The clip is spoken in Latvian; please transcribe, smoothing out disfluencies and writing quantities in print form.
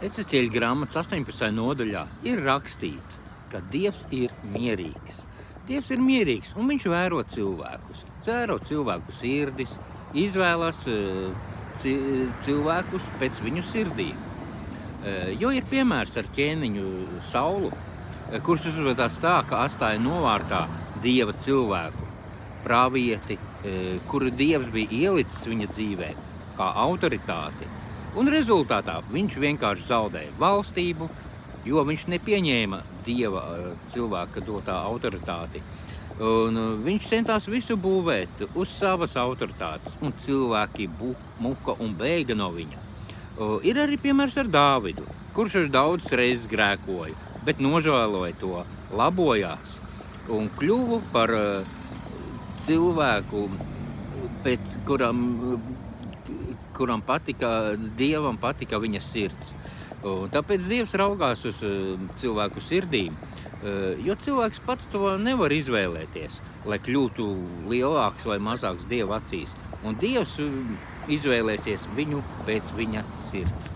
Ecēķeļa grāmatas 18. nodaļā ir rakstīts, ka Dievs ir mierīgs. Dievs ir mierīgs, un viņš vēro cilvēkus. Vēro cilvēku sirdis, izvēlas cilvēkus pēc viņu sirdīm. Jo ir piemērs ar ķēniņu Saulu, kurš uzvedās tā, ka atstāja novārtā Dieva cilvēku, pravieti, kuru Dievs bija ielicis viņa dzīvē kā autoritāti. Un rezultātā viņš vienkārši zaudēja valstību, jo viņš nepieņēma Dieva cilvēka dotā autoritāti. Un viņš centās visu būvēt uz savas autoritātes, un cilvēki muka un bēga no viņa. Ir arī piemērs ar Dāvidu, kurš daudz reizes grēkoja, bet nožēloja to, labojās un kļuva par cilvēku, pēc kuram Dievam patika viņa sirds. Un tāpēc Dievs raugās uz cilvēku sirdīm, jo cilvēks pats to nevar izvēlēties, lai kļūtu lielāks vai mazāks Dieva acīs. Un Dievs izvēlēsies viņu pēc viņa sirds.